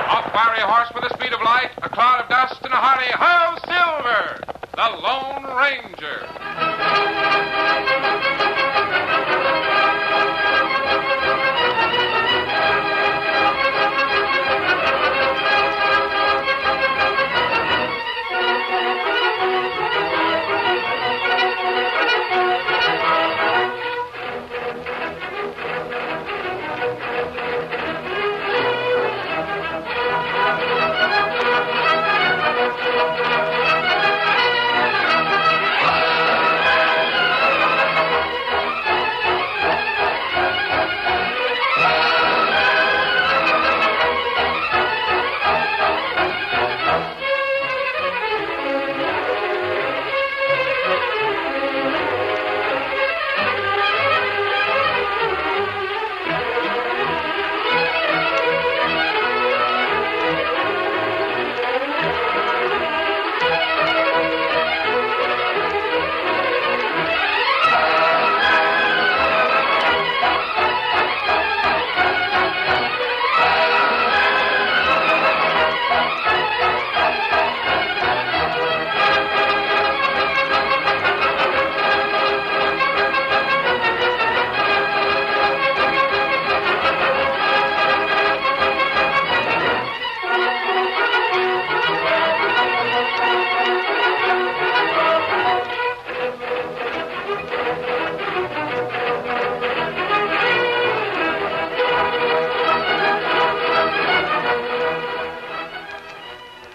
Off fiery horse with the speed of light, a cloud of dust and a hurry. Ho, Silver, the Lone Ranger.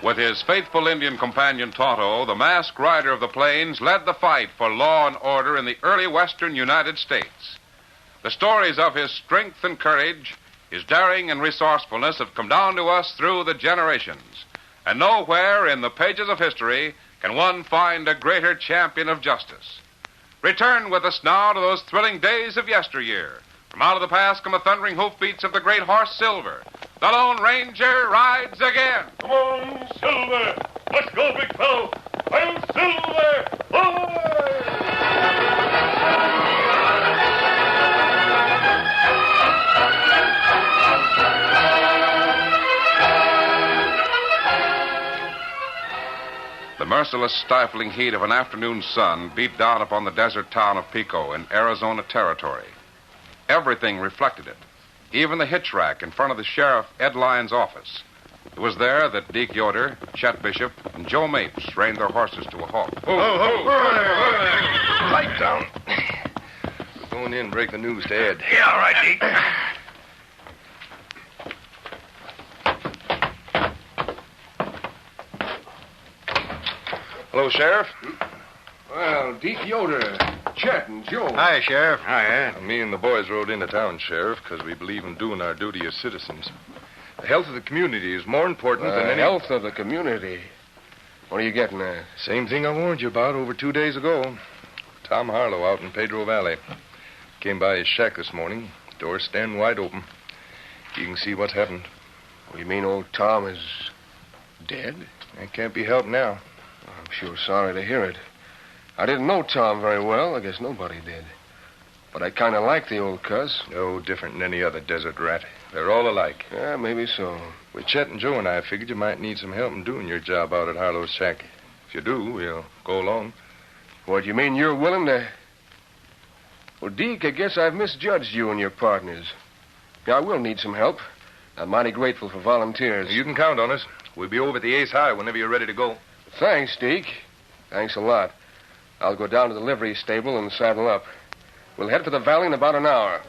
With his faithful Indian companion Tonto, the masked rider of the plains led the fight for law and order in the early western United States. The stories of his strength and courage, his daring and resourcefulness have come down to us through the generations. And nowhere in the pages of history can one find a greater champion of justice. Return with us now to those thrilling days of yesteryear. From out of the past come the thundering hoofbeats of the great horse Silver. The Lone Ranger rides again. Come on, Silver. Let's go, big fellow. I'm Silver. Ahoy! The merciless, stifling heat of an afternoon sun beat down upon the desert town of Pico in Arizona Territory. Everything reflected it. Even the hitch rack in front of the Sheriff Ed Lyon's office. It was there that Deke Yoder, Chet Bishop, and Joe Mapes reined their horses to a halt. Light down. We're going in and break the news to Ed. Yeah, all right, Deke. Hello, Sheriff. Well, Deke Yoder, Chet, and Joe. Hi, Sheriff. Hi, Ed. Me and the boys rode into town, Sheriff, because we believe in doing our duty as citizens. The health of the community is more important than any... Health of the community. What are you getting at? Same thing I warned you about over 2 days ago. Tom Harlow out in Pedro Valley. Came by his shack this morning. Doors stand wide open. You can see what's happened. Well, you mean old Tom is dead? It can't be helped now. I'm sure sorry to hear it. I didn't know Tom very well. I guess nobody did. But I kind of like the old cuss. No different than any other desert rat. They're all alike. Yeah, maybe so. With Chet and Joe and I figured you might need some help in doing your job out at Harlow's shack. If you do, we'll go along. What, you mean you're willing to... Well, Deke, I guess I've misjudged you and your partners. Yeah, I will need some help. I'm mighty grateful for volunteers. You can count on us. We'll be over at the Ace High whenever you're ready to go. Thanks, Deke. Thanks a lot. I'll go down to the livery stable and saddle up. We'll head for the valley in about an hour.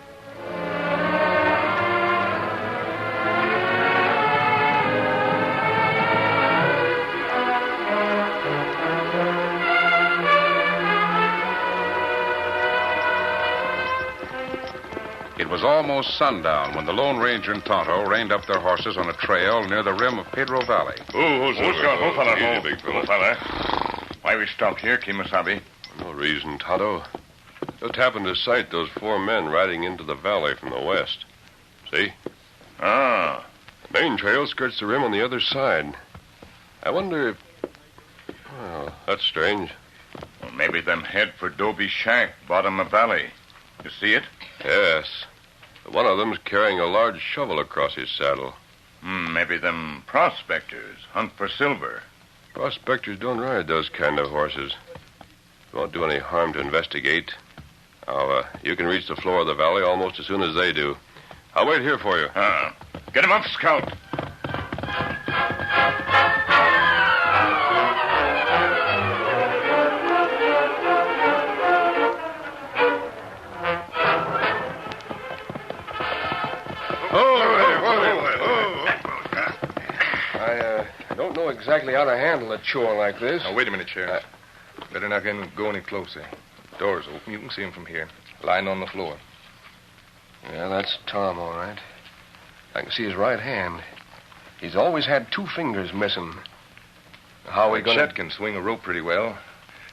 It was almost sundown when the Lone Ranger and Tonto reined up their horses on a trail near the rim of Pedro Valley. Why we stopped here, Kimasabi? No reason, Tonto. Just happened to sight those 4 men riding into the valley from the west. See? Ah. The main trail skirts the rim on the other side. I wonder if... Well, that's strange. Well, maybe them head for Dobie's shack, bottom of valley. You see it? Yes. One of them's carrying a large shovel across his saddle. Maybe them prospectors hunt for silver. Prospectors don't ride those kind of horses. It won't do any harm to investigate. Now, you can reach the floor of the valley almost as soon as they do. I'll wait here for you. Get him up, Scout. I don't know exactly how to handle a chore like this. Now, wait a minute, Sheriff. Better not go any closer. Door's open. You can see him from here. Lying on the floor. Yeah, that's Tom, all right. I can see his right hand. He's always had 2 fingers missing. How are we going Chet can swing a rope pretty well.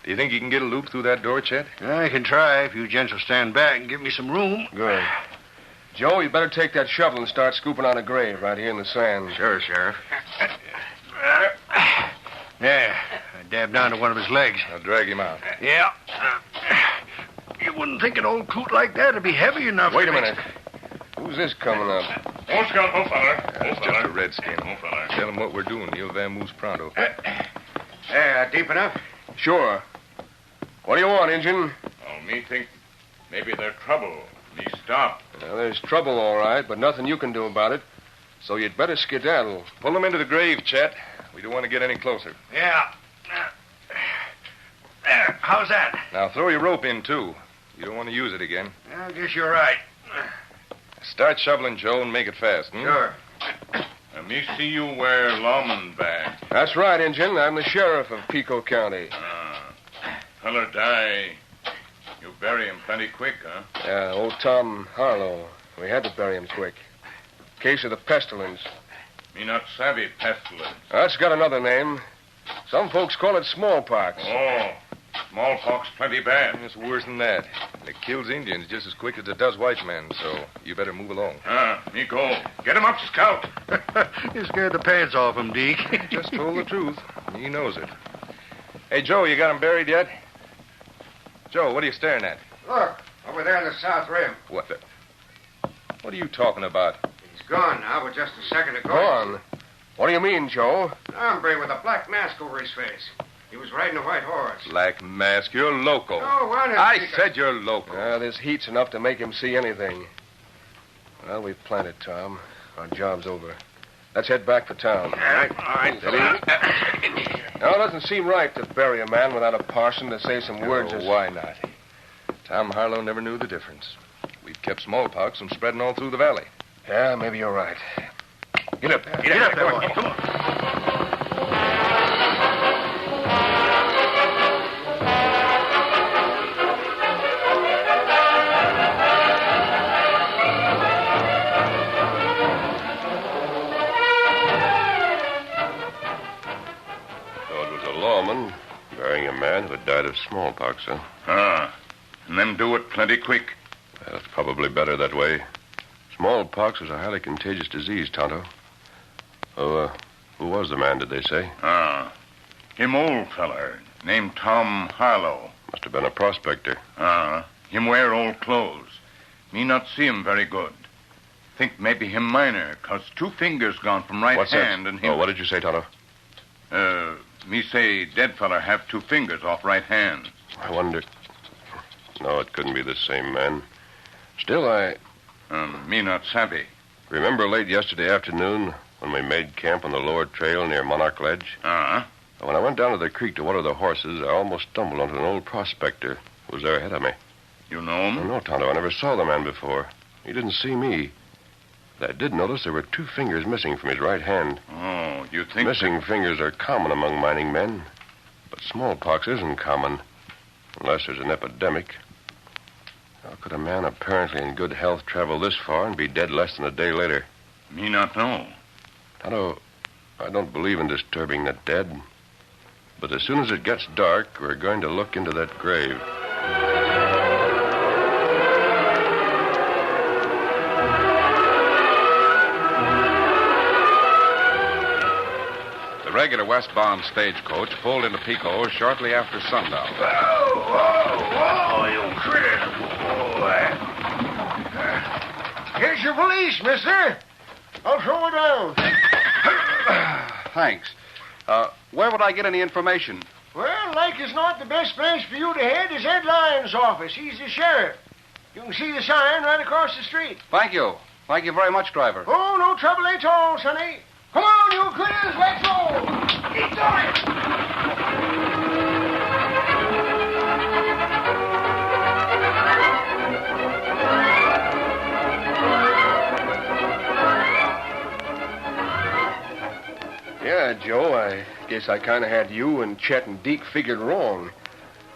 Do you think you can get a loop through that door, Chet? I can try if you gents will stand back and give me some room. Good. Joe, you better take that shovel and start scooping out a grave right here in the sand. Sure, Sheriff. Yeah, I dabbed down to one of his legs. I'll drag him out. Yeah. You wouldn't think an old coot like that would be heavy enough. Wait a minute. Who's this coming up? Oh, Scout, oh, feller. That's just a redskin. Oh, feller. Tell him what we're doing. He'll vamoose pronto. Yeah, deep enough? Sure. What do you want, Injun? Oh, me think maybe there's trouble. Me stop. Well, there's trouble, all right, but nothing you can do about it. So you'd better skedaddle. Pull him into the grave, Chet. We don't want to get any closer. Yeah. There, how's that? Now, throw your rope in, too. You don't want to use it again. I guess you're right. Start shoveling, Joe, and make it fast. Sure. Me see you wear lawman badge. That's right, Injun. I'm the sheriff of Pico County. Feller die. You bury him plenty quick, huh? Yeah, old Tom Harlow. We had to bury him quick. Case of the pestilence. Me not savvy pestilence. That's got another name. Some folks call it smallpox. Oh, smallpox plenty bad. It's worse than that. It kills Indians just as quick as it does white men, so you better move along. Me go. Get him up, Scout. You scared the pants off him, Deke. Just told the truth. He knows it. Hey, Joe, you got him buried yet? Joe, what are you staring at? Look, over there in the south rim. What are you talking about? He's gone now, but just a second ago. Gone? What do you mean, Joe? An hombre with a black mask over his face. He was riding a white horse. Black mask, you're loco. Oh, what is I said you're loco. This heat's enough to make him see anything. Well, we've planted, Tom. Our job's over. Let's head back for town. All right. Now, it doesn't seem right to bury a man without a parson to say some words. Why not? Tom Harlow never knew the difference. We've kept smallpox from spreading all through the valley. Yeah, maybe you're right. Get up there, boy. Come on. So it was a lawman burying a man who had died of smallpox, huh? And them do it plenty quick. Well, it's probably better that way. Smallpox is a highly contagious disease, Tonto. Oh, who was the man, did they say? Him old feller, named Tom Harlow. Must have been a prospector. Him wear old clothes. Me not see him very good. Think maybe him miner, 'cause 2 fingers gone from right What's hand that? and him... Oh, what did you say, Tonto? Me say dead feller have 2 fingers off right hand. I wonder... No, it couldn't be the same man. Still, Me not savvy. remember late yesterday afternoon when we made camp on the lower trail near Monarch Ledge? When I went down to the creek to water the horses, I almost stumbled onto an old prospector who was there ahead of me. You know him? No, Tonto, I never saw the man before. He didn't see me. But I did notice there were 2 fingers missing from his right hand. Oh, you think... Missing fingers are common among mining men. But smallpox isn't common, unless there's an epidemic. How could a man apparently in good health travel this far and be dead less than a day later? Me not know. Tonto, I don't believe in disturbing the dead. But as soon as it gets dark, we're going to look into that grave. The regular westbound stagecoach pulled into Pico shortly after sundown. Whoa, you critter. Here's your police, mister. I'll throw her down. Thanks. Where would I get any information? Well, like as not, the best place for you to head is Ed Lyons' office. He's the sheriff. You can see the sign right across the street. Thank you. Thank you very much, driver. Oh, no trouble at all, sonny. Come on, you critters, let's go. Keep going. Yeah, Joe, I guess I kind of had you and Chet and Deke figured wrong.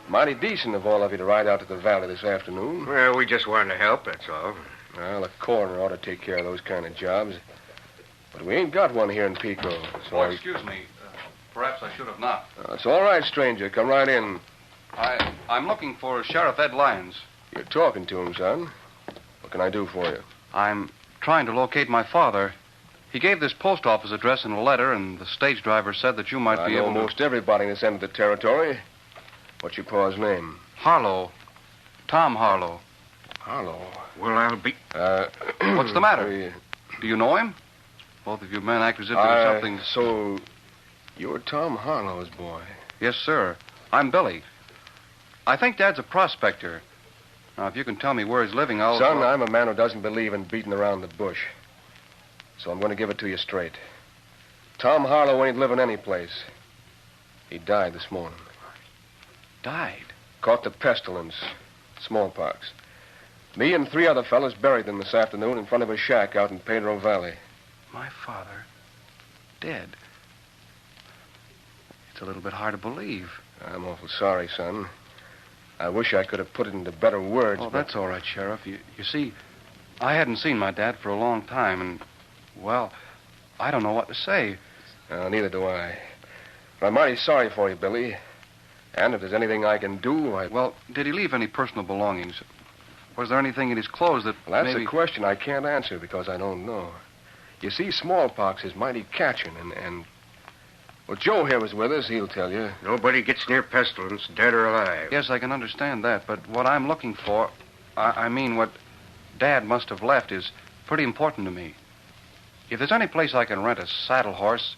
Mighty decent of all of you to ride out to the valley this afternoon. Well, we just wanted to help, that's all. Well, the coroner ought to take care of those kind of jobs. But we ain't got one here in Pico, so Excuse me. Perhaps I should have not. It's all right, stranger. Come right in. I'm looking for Sheriff Ed Lyons. You're talking to him, son. What can I do for you? I'm trying to locate my father. He gave this post office address in a letter, and the stage driver said that you might I be know able to... most everybody in this end of the territory. What's your pa's name? Harlow. Tom Harlow. Harlow. Well, I'll be... What's the matter? Do you know him? Both of you men act as if there was something... So, you're Tom Harlow's boy. Yes, sir. I'm Billy. I think Dad's a prospector. Now, if you can tell me where he's living, I'll... Son, I'm a man who doesn't believe in beating around the bush. So I'm going to give it to you straight. Tom Harlow ain't living any place. He died this morning. Died? Caught the pestilence. Smallpox. Me and 3 other fellas buried them this afternoon in front of a shack out in Pedro Valley. My father. Dead. It's a little bit hard to believe. I'm awful sorry, son. I wish I could have put it into better words. Oh, but... that's all right, Sheriff. You see, I hadn't seen my dad for a long time, and, well, I don't know what to say. Neither do I. But I'm mighty sorry for you, Billy. And if there's anything I can do, Well, did he leave any personal belongings? Was there anything in his clothes that Well, that's maybe... a question I can't answer because I don't know. You see, smallpox is mighty catching, and... Well, Joe here was with us. He'll tell you. Nobody gets near pestilence, dead or alive. Yes, I can understand that, but what I'm looking for... I mean, what Dad must have left is pretty important to me. If there's any place I can rent a saddle horse,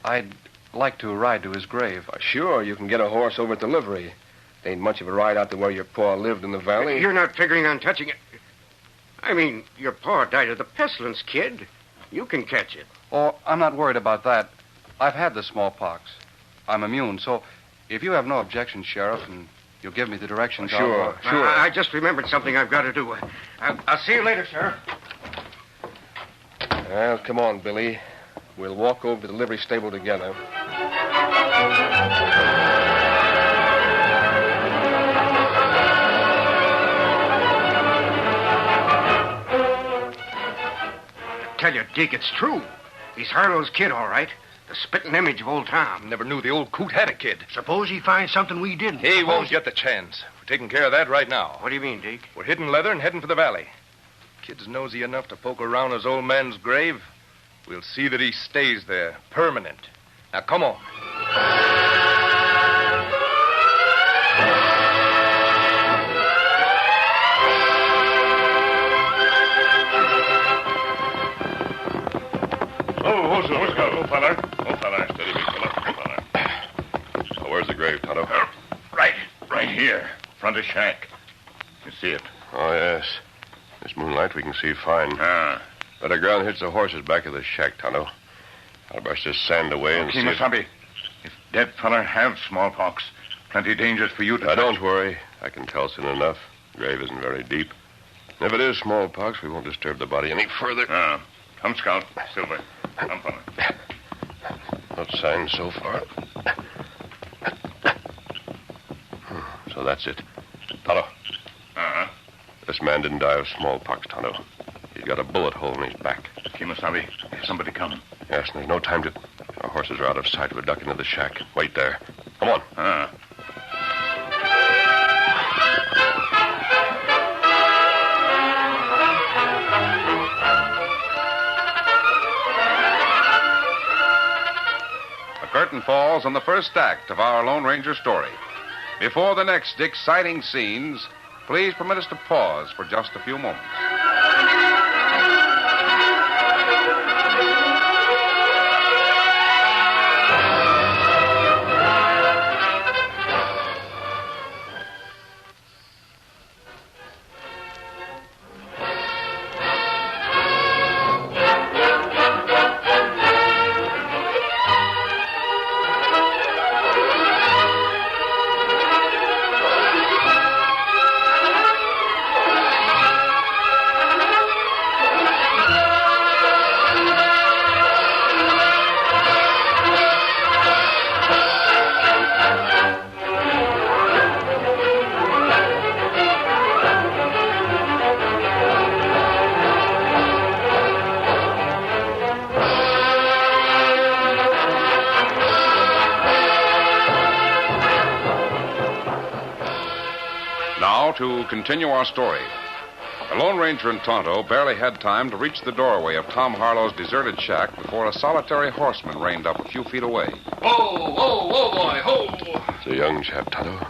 I'd like to ride to his grave. Sure, you can get a horse over at the livery. There ain't much of a ride out to where your pa lived in the valley. You're not figuring on touching it. I mean, your pa died of the pestilence, kid. You can catch it. Oh, I'm not worried about that. I've had the smallpox. I'm immune, so if you have no objection, Sheriff, and you'll give me the directions... Sure. I just remembered something I've got to do. I'll see you later, Sheriff. Well, come on, Billy. We'll walk over to the livery stable together. I tell you, Dick, it's true. He's Harlow's kid, all right. The spitting image of old Tom. Never knew the old coot had a kid. Suppose he finds something we didn't. He won't get the chance. We're taking care of that right now. What do you mean, Dick? We're hitting leather and heading for the valley. Kid's nosy enough to poke around his old man's grave. We'll see that he stays there, permanent. Now, come on. Let's go. Oh, fella. Steady, big fella. So where's the grave, Tonto? Right here. Front of shack. You see it? Oh, yes. This moonlight we can see fine. Better ground hits the horses back of the shack, Tonto. I'll brush this sand away and see if... Kimasabi, if dead feller have smallpox, plenty dangerous for you to... Now, don't worry. I can tell soon enough. The grave isn't very deep. If it is smallpox, we won't disturb the body any further. Come, Scout. Silver. Come, fella. No signs so far. So that's it. Tonto. This man didn't die of smallpox, Tonto. He's got a bullet hole in his back. Kimasabi, somebody coming. Yes, and there's no time to... Our horses are out of sight. We're ducking into the shack. Wait there. Come on. The curtain falls on the first act of our Lone Ranger story. Before the next exciting scenes, please permit us to pause for just a few moments. to continue our story. The Lone Ranger and Tonto barely had time to reach the doorway of Tom Harlow's deserted shack before a solitary horseman reined up a few feet away. Whoa, whoa, whoa, boy, whoa. It's a young chap, Tonto.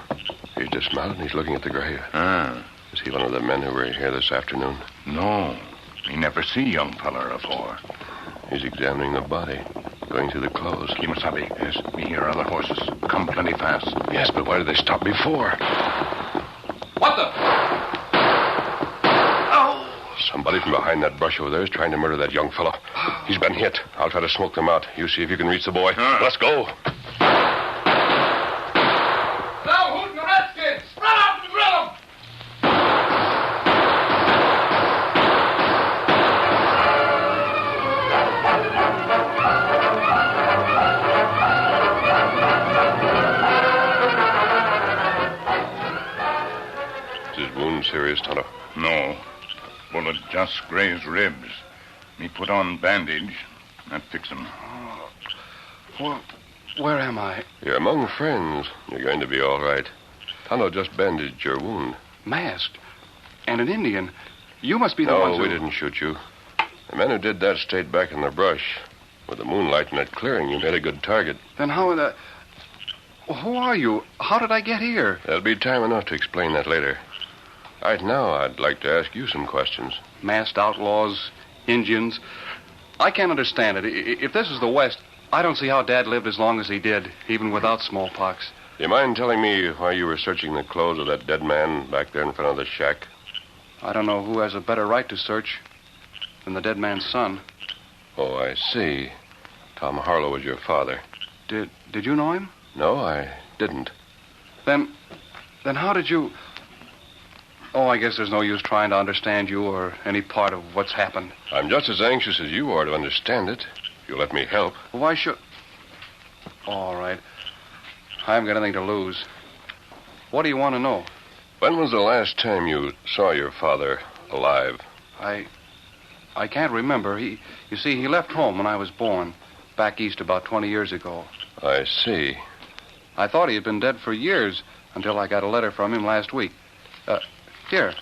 He's dismounted and he's looking at the grave. Ah, Is he one of the men who were here this afternoon? no. Me never see young feller afore. He's examining the body, going through the clothes. Kimasabi, yes, me hear other horses. Come plenty fast. Yes, but why did they stop before? What the? Somebody from behind that brush over there is trying to murder that young fellow. He's been hit. I'll try to smoke them out. You see if you can reach the boy. Let's go. Now, who's the redskins? Run out and drill them! Is his wound serious, Tonto? No. Bullet just grazed ribs. Me put on bandage. That fix him. Well, where am I? You're among friends. You're going to be all right. Tonto just bandaged your wound. Masked. And an Indian. You must be the No, ones we who... didn't shoot you. The men who did that stayed back in the brush. With the moonlight in that clearing, you made a good target. Then how in the... Well, who are you? How did I get here? There'll be time enough to explain that later. Right now, I'd like to ask you some questions. Masked outlaws, Indians. I can't understand it. If this is the West, I don't see how Dad lived as long as he did, even without smallpox. Do you mind telling me why you were searching the clothes of that dead man back there in front of the shack? I don't know who has a better right to search than the dead man's son. Oh, I see. Tom Harlow was your father. Did you know him? No, I didn't. Then how did you... Oh, I guess there's no use trying to understand you or any part of what's happened. I'm just as anxious as you are to understand it. If you'll let me help. Why should... All right. I haven't got anything to lose. What do you want to know? When was the last time you saw your father alive? I can't remember. You see, he left home when I was born, back east about 20 years ago. I see. I thought he had been dead for years until I got a letter from him last week. Here.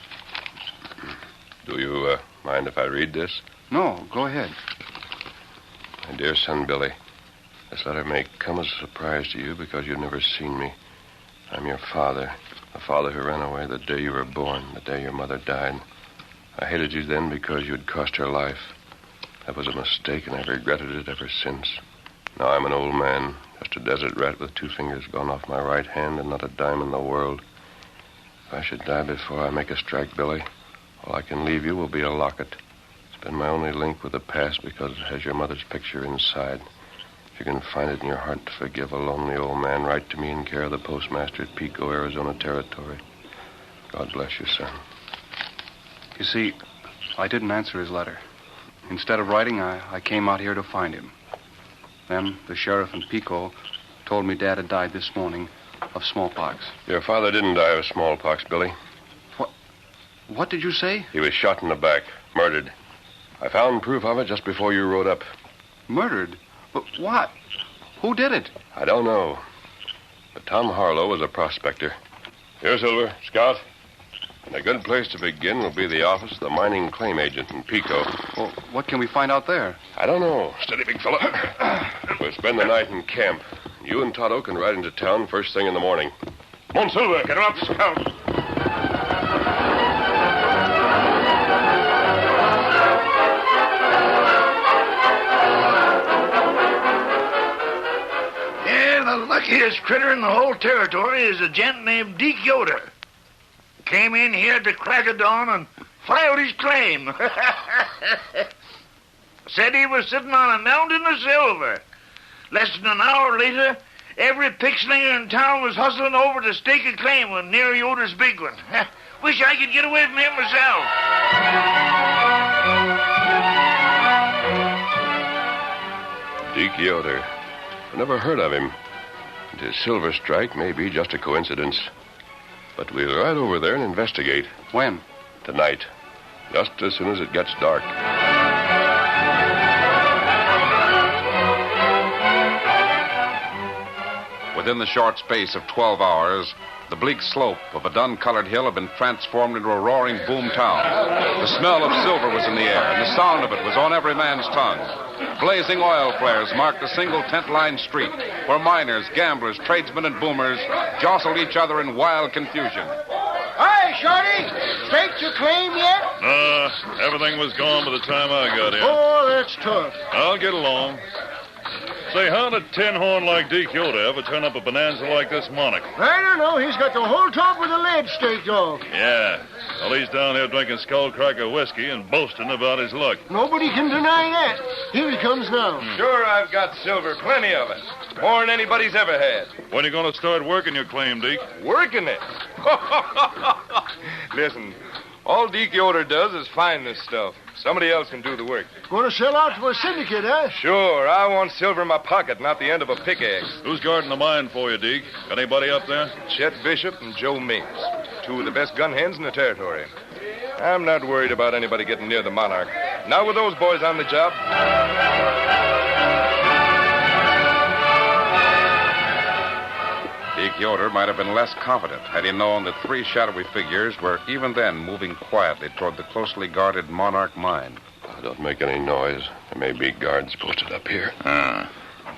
Do you mind if I read this? No, go ahead. My dear son, Billy, this letter may come as a surprise to you because you've never seen me. I'm your father, the father who ran away the day you were born, the day your mother died. I hated you then because you'd cost her life. That was a mistake, and I've regretted it ever since. Now I'm an old man, just a desert rat with 2 fingers gone off my right hand and not a dime in the world. If I should die before I make a strike, Billy, all I can leave you will be a locket. It's been my only link with the past because it has your mother's picture inside. If you can find it in your heart to forgive a lonely old man, write to me in care of the postmaster at Pico, Arizona Territory. God bless you, son. You see, I didn't answer his letter. Instead of writing, I came out here to find him. Then the sheriff in Pico told me Dad had died this morning of smallpox. Your father didn't die of smallpox, Billy. What did you say? He was shot in the back, murdered. I found proof of it just before you rode up. Murdered? But what? Who did it? I don't know. But Tom Harlow was a prospector. Here, Silver, Scout. And a good place to begin will be the office of the mining claim agent in Pico. Well, what can we find out there? I don't know. Steady, big fella. We'll spend the night in camp. You and Tonto can ride into town first thing in the morning. Come on, Silver. Get him up, Scout. Yeah, the luckiest critter in the whole territory is a gent named Deke Yoder. Came in here at the crack of dawn and filed his claim. Said he was sitting on a mountain of silver. Less than an hour later, every pickslinger in town was hustling over to stake a claim on near Yoder's big one. Wish I could get away from him myself. Deke Yoder. I never heard of him. And his silver strike may be just a coincidence. But we'll ride over there and investigate. When? Tonight. Just as soon as it gets dark. Within the short space of 12 hours, the bleak slope of a dun-colored hill had been transformed into a roaring boom town. The smell of silver was in the air, and the sound of it was on every man's tongue. Blazing oil flares marked a single tent-lined street where miners, gamblers, tradesmen, and boomers jostled each other in wild confusion. Hi, Shorty. Staked your claim yet? Everything was gone by the time I got in. Oh, that's tough. I'll get along. Say, how did a tin horn like Deke Yoda ever turn up a bonanza like this monarch? I don't know. He's got the whole top of the lid staked off. Yeah. Well, he's down here drinking skullcracker whiskey and boasting about his luck. Nobody can deny that. Here he comes now. Sure, I've got silver, plenty of it. More than anybody's ever had. When are you going to start working your claim, Deke? Working it. Listen, all Deke Yoder does is find this stuff. Somebody else can do the work. Going to sell out to a syndicate, huh? Sure, I want silver in my pocket, not the end of a pickaxe. Who's guarding the mine for you, Deke? Got anybody up there? Chet Bishop and Joe Miggs, two of the best gun hands in the territory. I'm not worried about anybody getting near the Monarch. Not with those boys on the job. Deke Yoder might have been less confident had he known that three shadowy figures were even then moving quietly toward the closely guarded Monarch mine. Don't make any noise. There may be guards posted up here.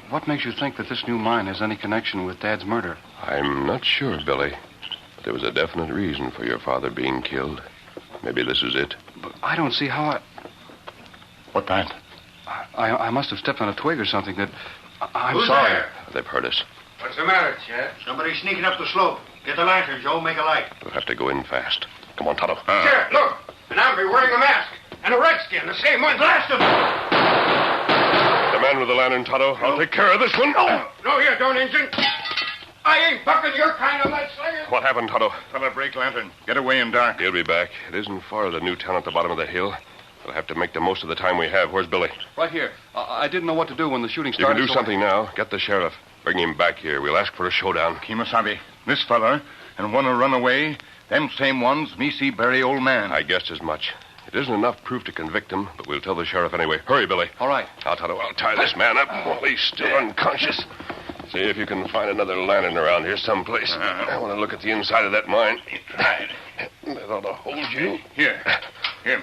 What makes you think that this new mine has any connection with Dad's murder? I'm not sure, Billy. But there was a definite reason for your father being killed. Maybe this is it. But I don't see how What, that? I must have stepped on a twig or something that... I'm Who's sorry. there? They've heard us. What's the matter, Chet? Somebody's sneaking up the slope. Get the lantern, Joe. Make a light. We'll have to go in fast. Come on, Tonto. Sheriff, look. An hombre wearing a mask. And a redskin, the same one. Blast him! The man with the lantern, Tonto. I'll take care of this one. No, you don't, Injun. I ain't bucking your kind of mudslinger. What happened, Tonto? Fella, break lantern. Get away in dark. He'll be back. It isn't far to the new town at the bottom of the hill. We'll have to make the most of the time we have. Where's Billy? Right here. I didn't know what to do when the shooting You started. can do something now. Get the sheriff. Bring him back here. We'll ask for a showdown. Kemosabe, this fella, and wanna run away, them same ones me see bury old man. I guessed as much. It isn't enough proof to convict him, but we'll tell the sheriff anyway. Hurry, Billy. All right. Now, Tonto, I'll tie this man up while he's still unconscious. See if you can find another lantern around here someplace. I want to look at the inside of that mine. Right. That ought to hold you. Here,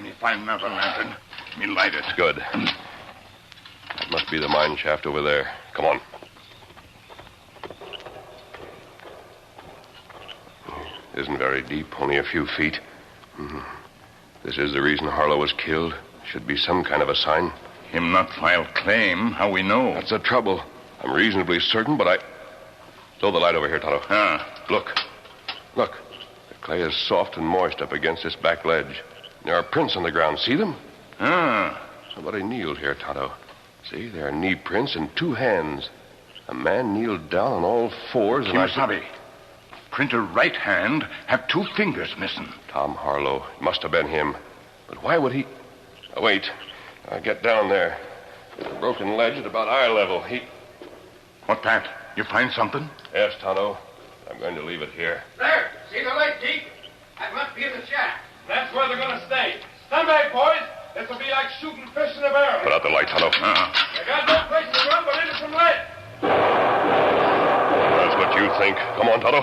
me find another lantern. Me light it. Good. That must be the mine shaft over there. Come on. Isn't very deep, only a few feet. This is the reason Harlow was killed. Should be some kind of a sign. Him not file claim. How we know? That's the trouble. I'm reasonably certain, but I... Throw the light over here, Tonto. Look. Look. The clay is soft and moist up against this back ledge. There are prints on the ground. See them? Somebody kneeled here, Tonto. See, there are knee prints in two hands. A man kneeled down on all fours and Kemosabe, printer right hand have two fingers missing. Tom Harlow. It must have been him. But why would he... Oh, wait. I'll get down there. There's a broken ledge at about eye level. What, Pat? You find something? Yes, Tonto. I'm going to leave it here. There. See the light, Deke? That must be in the shack. That's where they're going to stay. Stand back, boys. This will be like shooting fish in a barrel. Put out the light, Tonto. They got no place to run but into some lead. That's what you think. Come on, Tonto.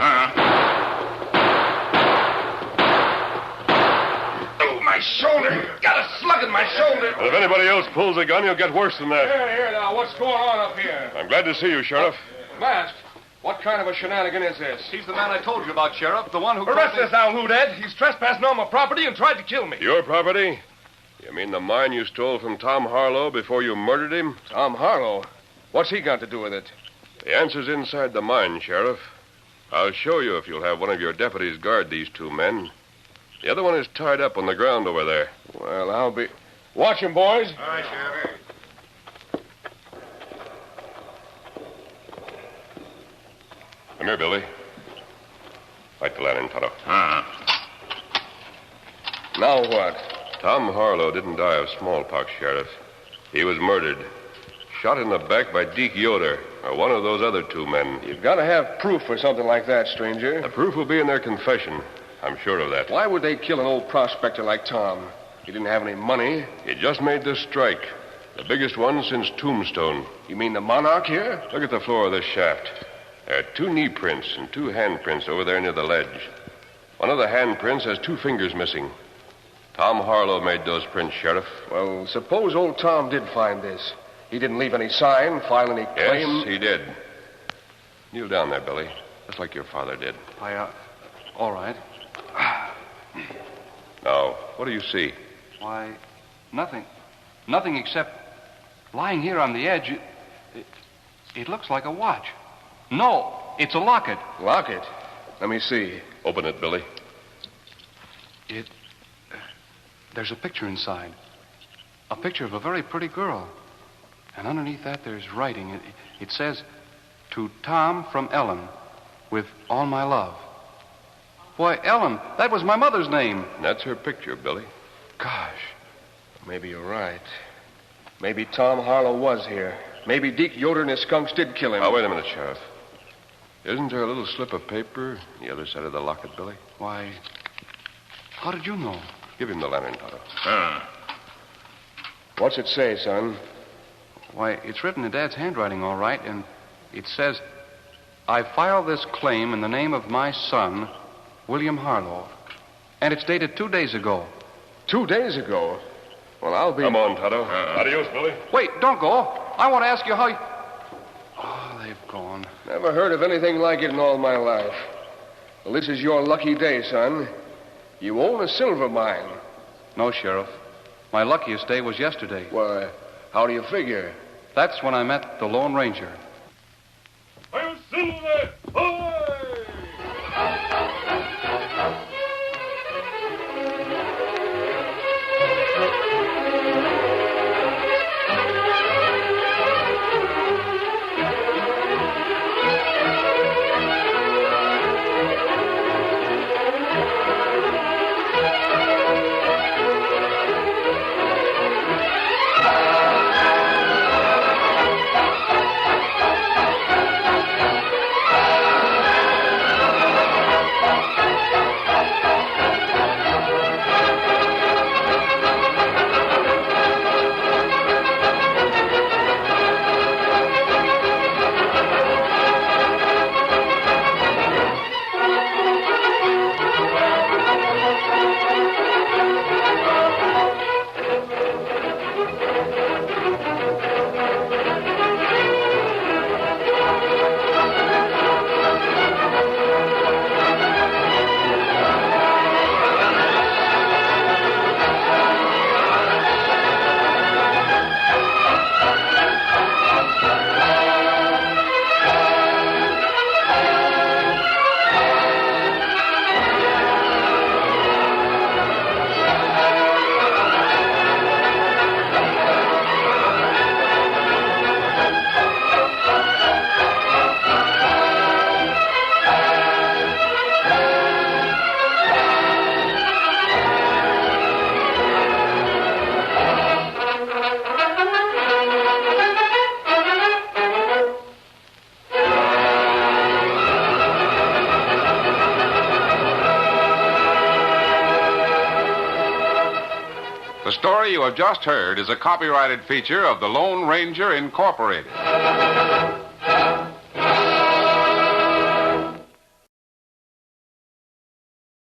Oh, my shoulder. Got a slug in my shoulder. If anybody else pulls a gun, you'll get worse than that. Here, now. What's going on up here? I'm glad to see you, Sheriff. Masked. What kind of a shenanigan is this? He's the man I told you about, Sheriff. The one who... Arrest this Al Hooded. He's trespassing on my property and tried to kill me. Your property? You mean the mine you stole from Tom Harlow before you murdered him? Tom Harlow? What's he got to do with it? The answer's inside the mine, Sheriff. I'll show you if you'll have one of your deputies guard these two men. The other one is tied up on the ground over there. Well, I'll be... Watch him, boys. All right, Sheriff. Come here, Billy. Light the lantern, Tonto. Now what? Tom Harlow didn't die of smallpox, Sheriff. He was murdered. Shot in the back by Deke Yoder, or one of those other two men. You've got to have proof for something like that, stranger. The proof will be in their confession. I'm sure of that. Why would they kill an old prospector like Tom? He didn't have any money. He just made this strike. The biggest one since Tombstone. You mean the Monarch here? Look at the floor of this shaft. There are 2 knee prints and 2 hand prints over there near the ledge. One of the hand prints has 2 fingers missing. Tom Harlow made those prints, Sheriff. Well, suppose old Tom did find this. He didn't leave any sign, file any claim. Yes, he did. Kneel down there, Billy, just like your father did. All right. Now, what do you see? Why, nothing. Nothing except lying here on the edge. It looks like a watch. No, it's a locket. Locket? Let me see. Open it, Billy. There's a picture inside. A picture of a very pretty girl. And underneath that, there's writing. It says, "To Tom from Ellen, with all my love." Why, Ellen, that was my mother's name. And that's her picture, Billy. Gosh, maybe you're right. Maybe Tom Harlow was here. Maybe Deke Yoder and his skunks did kill him. Now, wait a minute, Sheriff. Isn't there a little slip of paper on the other side of the locket, Billy? Why, how did you know? Give him the lantern, Tonto. What's it say, son? Why, it's written in Dad's handwriting, all right, and it says, "I file this claim in the name of my son, William Harlow." And it's dated 2 days ago. 2 days ago? Well, I'll be... Come on, Tonto. Adios, Billy. Wait, don't go. I want to ask you how you... Oh, they've gone. Never heard of anything like it in all my life. Well, this is your lucky day, son. You own a silver mine. No, Sheriff. My luckiest day was yesterday. Why, how do you figure? That's when I met the Lone Ranger. I'll silver! Ahoy! The story you have just heard is a copyrighted feature of the Lone Ranger Incorporated.